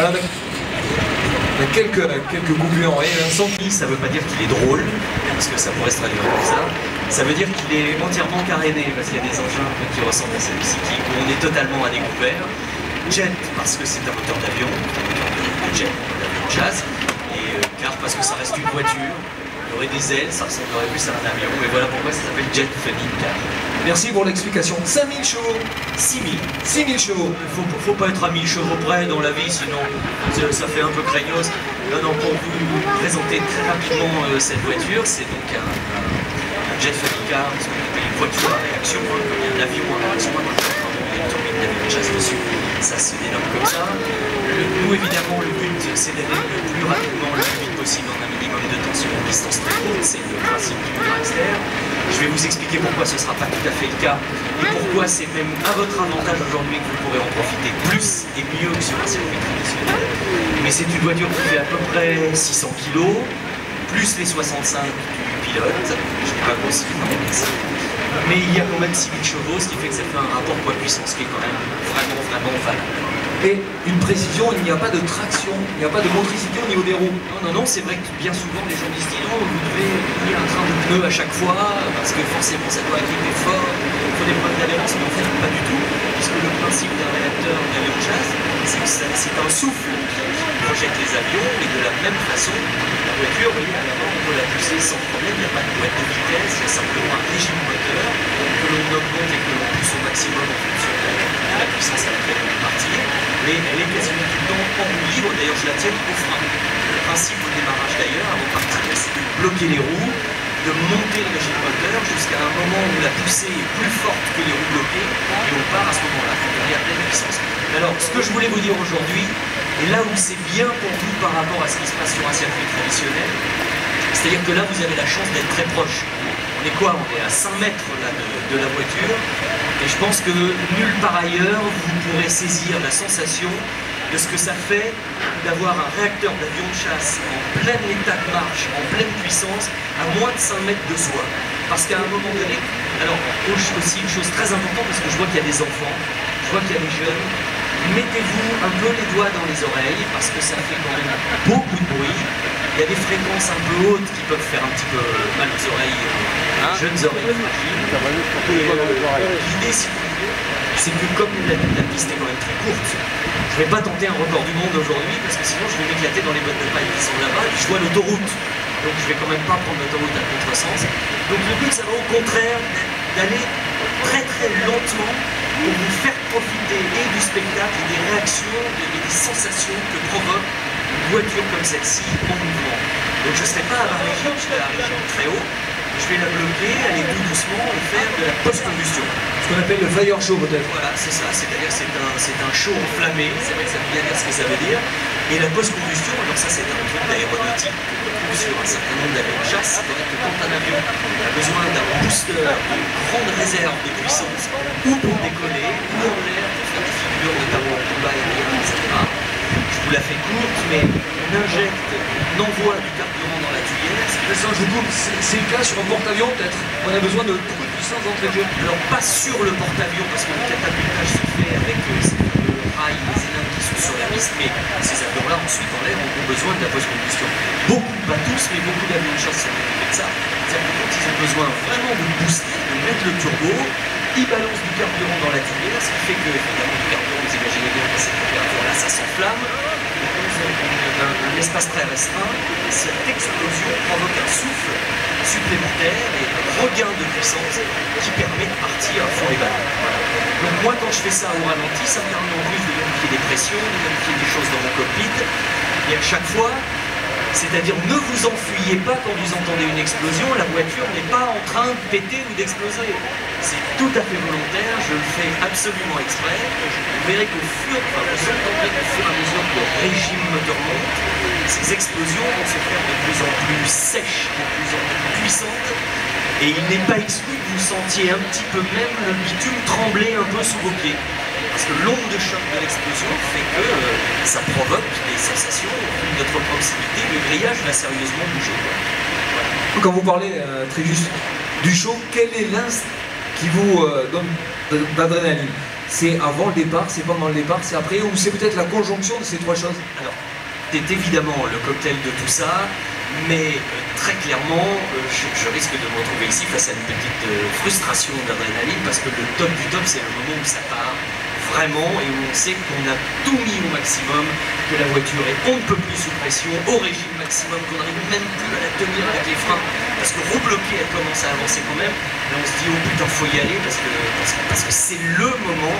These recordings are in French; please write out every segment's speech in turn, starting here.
Voilà, il y a quelques coupures, oui. Sans qui, ça veut pas dire qu'il est drôle, parce que ça pourrait se traduire comme ça. Ça veut dire qu'il est entièrement caréné, parce qu'il y a des engins un peu qui ressemblent à celui-ci, où on est totalement à découvert. Jet, parce que c'est un moteur d'avion, un jet, d'avion jazz. Et car, parce que ça reste une voiture. Il y aurait des ailes, ça ressemblerait plus à un avion, et voilà pourquoi ça s'appelle Jet Funny Car. Merci pour l'explication. 5000 chevaux. 6000. 6000 chevaux. Faut pas être à 1000 chevaux près dans la vie, sinon ça fait un peu craignos. Non, pour vous présenter très rapidement cette voiture, c'est donc un Jet Funny Car, ce qu'on appelle une voiture à réaction, hein, comme il y a un avion à réaction, il y a une turbine d'avion chasse dessus, ça se dénomme comme ça. Nous, évidemment, le but, c'est d'aller le plus rapidement, le plus vite possible, en un minimum de temps sur une distance très courte, c'est le principe du dragster. Je vais vous expliquer pourquoi ce ne sera pas tout à fait le cas, et pourquoi c'est même à votre avantage aujourd'hui que vous pourrez en profiter plus et mieux que sur un circuit traditionnel. Mais c'est une voiture qui fait à peu près 600 kg, plus les 65 du pilote, je n'ai pas grossi, mais il y a quand même 6000 chevaux, ce qui fait que ça fait un rapport poids-puissance qui est quand même vraiment valable. Et une précision, il n'y a pas de traction, il n'y a pas de motricité au niveau des roues. Non, c'est vrai que bien souvent les gens disent non, vous devez lier un train de pneus à chaque fois, parce que forcément ça doit gripper fort, il faut des preuves d'adhérence, mais en fait pas du tout, puisque le principe d'un réacteur d'avion de chasse, c'est que c'est un souffle qui projette les avions, et de la même façon, la voiture, vous voyez, à l'avant, on peut la pousser sans problème, il n'y a pas de boîte de vitesse, il y a simplement un régime moteur que l'on augmente et que l'on pousse au maximum en fonction de la puissance à laquelle on est parti. Mais elle est quasiment tout le temps en roue libre, d'ailleurs je la tiens au frein. Le principe au démarrage d'ailleurs, avant de partir, c'est de bloquer les roues, de monter le régime moteur jusqu'à un moment où la poussée est plus forte que les roues bloquées, et on part à ce moment-là, pour gagner à pleine puissance. Alors, ce que je voulais vous dire aujourd'hui, et là où c'est bien pour vous par rapport à ce qui se passe sur un circuit traditionnel, c'est-à-dire que là vous avez la chance d'être très proche. On est quoi? On est à 5 mètres là, de la voiture. Et je pense que nulle part ailleurs, vous pourrez saisir la sensation de ce que ça fait d'avoir un réacteur d'avion de chasse en plein état de marche, en pleine puissance, à moins de 5 mètres de soi. Parce qu'à un moment donné, alors aussi une chose très importante, parce que je vois qu'il y a des enfants, je vois qu'il y a des jeunes, mettez-vous un peu les doigts dans les oreilles, parce que ça fait quand même beaucoup de bruit. Il y a des fréquences un peu hautes qui peuvent faire un petit peu mal aux oreilles, jeunes oreilles fragiles. L'idée, si vous voulez, c'est que comme la piste est quand même très courte, je ne vais pas tenter un record du monde aujourd'hui, parce que sinon je vais m'éclater dans les bottes de paille qui sont là-bas, et je vois l'autoroute. Donc je ne vais quand même pas prendre l'autoroute à contresens. Donc le but, ça va au contraire d'aller très lentement pour vous faire profiter et du spectacle et des réactions et des sensations que provoque une voiture comme celle-ci en mouvement. Donc je ne serai pas à la région, je serai à la région très haut, je vais la bloquer, aller tout doucement et faire de la post-combustion. Ce qu'on appelle le fire show peut-être. Voilà, c'est ça, c'est-à-dire c'est un show enflammé, c'est vrai que ça veut bien dire ce que ça veut dire. Et la post-combustion, alors ça c'est un truc d'aéronautique que l'on trouve sur un certain nombre d'avions de chasse, c'est-à-dire que quand un avion a besoin d'un booster, d'une grande réserve de puissance, ou pour décoller, ou en l'air, pour faire des figures, notamment en combat aérien, etc. Je vous la fais courte, mais on injecte, on envoie du carburant dans la tuyère. Ça, je coupe, c'est le cas sur un porte-avions peut-être. On a besoin de beaucoup de puissance d'entrée de jeu. Alors pas sur le porte-avions, parce que le catapultage se fait avec le rail, les cylindres qui sont sur la piste, mais ces avions-là ensuite en l'air ont besoin de la post-combustion. Beaucoup, pas tous, mais beaucoup d'avions de chasse sont équipés de ça. C'est-à-dire que quand ils ont besoin vraiment de booster, de mettre le turbo, ils balancent du carburant dans la tuyère, ce qui fait que, évidemment, du carburant, vous imaginez bien qu'à cette température-là, ça s'enflamme. Et quand vous avez un espace très restreint, cette explosion provoque un souffle supplémentaire et un regain de puissance qui permet de partir à fond les ballons. Voilà. Donc moi, quand je fais ça au ralenti, ça me permet en plus de modifier des pressions, de modifier des choses dans mon cockpit. Et à chaque fois, c'est-à-dire ne vous enfuyez pas quand vous entendez une explosion, la voiture n'est pas en train de péter ou d'exploser. C'est tout à fait volontaire, je le fais absolument exprès. Vous verrez qu'au fur, vous entendrez qu'au fur et à mesure que le régime moteur monte, ces explosions vont se faire de plus en plus sèches, de plus en plus puissantes. Et il n'est pas exclu que vous sentiez un petit peu même le bitume trembler un peu sous vos pieds. Parce que l'onde de choc de l'explosion fait que ça provoque des sensations. Vu notre proximité, le grillage va sérieusement bouger. Voilà. Quand vous parlez très juste du show, quel est l'instinct qui vous donne d'adrénaline? C'est avant le départ, c'est pendant le départ, c'est après, ou c'est peut-être la conjonction de ces trois choses? Alors, c'est évidemment le cocktail de tout ça, mais très clairement, je risque de me retrouver ici face à une petite frustration d'adrénaline, parce que le top du top, c'est le moment où ça part vraiment et où on sait qu'on a tout mis au maximum, que la voiture est on ne peut plus sous pression, au régime maximum, qu'on n'arrive même plus à la tenir avec les freins, parce que rebloquer, elle commence à avancer quand même, et on se dit oh putain faut y aller, parce que c'est le moment,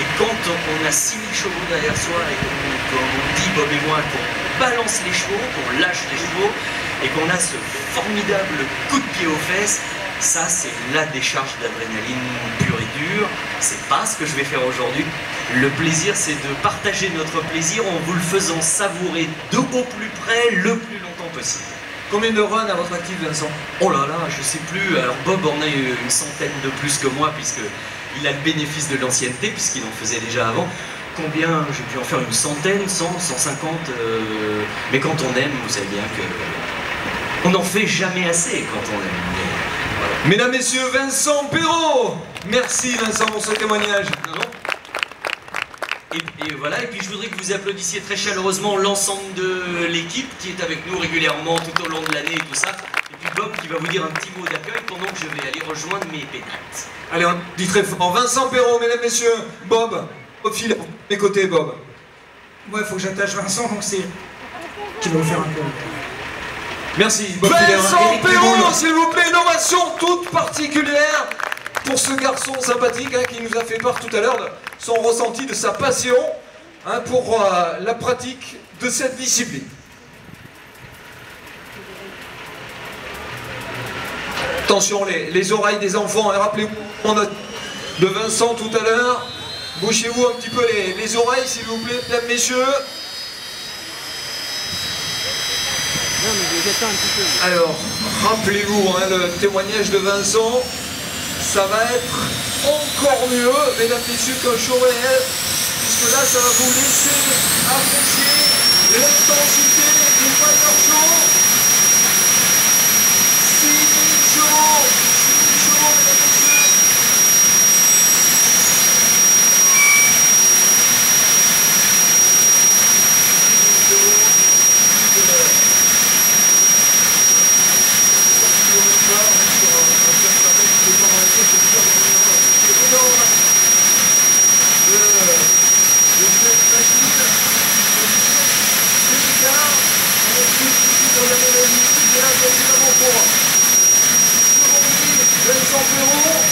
et quand on a 6000 chevaux derrière soi, et qu'on dit Bob et moi, qu'on balance les chevaux, qu'on lâche les chevaux, et qu'on a ce formidable coup de pied aux fesses, ça c'est la décharge d'adrénaline pure et dure. C'est pas ce que je vais faire aujourd'hui. Le plaisir, c'est de partager notre plaisir en vous le faisant savourer de au plus près, le plus longtemps possible. Combien de runs à votre actif, Vincent? Oh là là, je sais plus. Alors Bob en a eu une centaine de plus que moi, puisqu'il a le bénéfice de l'ancienneté, puisqu'il en faisait déjà avant. Combien? J'ai dû en faire une centaine, 100, 150. Mais quand on aime, vous savez bien que on n'en fait jamais assez quand on aime. Voilà. Mesdames, Messieurs, Vincent Perrault. Merci Vincent pour ce témoignage. Et voilà, et puis je voudrais que vous applaudissiez très chaleureusement l'ensemble de l'équipe qui est avec nous régulièrement tout au long de l'année et tout ça. Et puis Bob qui va vous dire un petit mot d'accueil pendant que je vais aller rejoindre mes pénates. Allez, on dit très fort. Vincent Perrault, mesdames, messieurs, Bob, au fil, à mes côtés, Bob. Moi, il faut que j'attache Vincent, donc c'est qui va vous faire un peu. Merci, Bob. Vincent Perrault, s'il vous plaît, une ovation toute particulière pour ce garçon sympathique qui nous a fait part tout à l'heure de son ressenti, de sa passion pour la pratique de cette discipline. Attention, les oreilles des enfants, rappelez-vous de Vincent tout à l'heure. Bouchez-vous un petit peu les oreilles, s'il vous plaît, mesdames, messieurs. Alors, rappelez-vous le témoignage de Vincent. Ça va être encore mieux, mesdames, messieurs, qu'un show réel, puisque là, ça va vous laisser apprécier l'intensité du Fire Show. 6000 chevaux, 6000 chevaux, mesdames, messieurs. Vincent Perrault.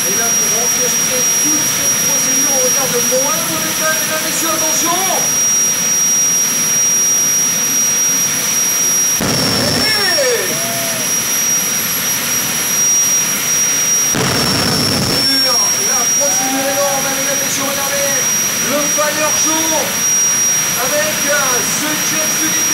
Et là, pour orchestrer toute cette procédure, on regarde le moindre détail, mesdames, messieurs, attention. La procédure énorme, mesdames, messieurs, regardez le Fire Show avec ce James Unique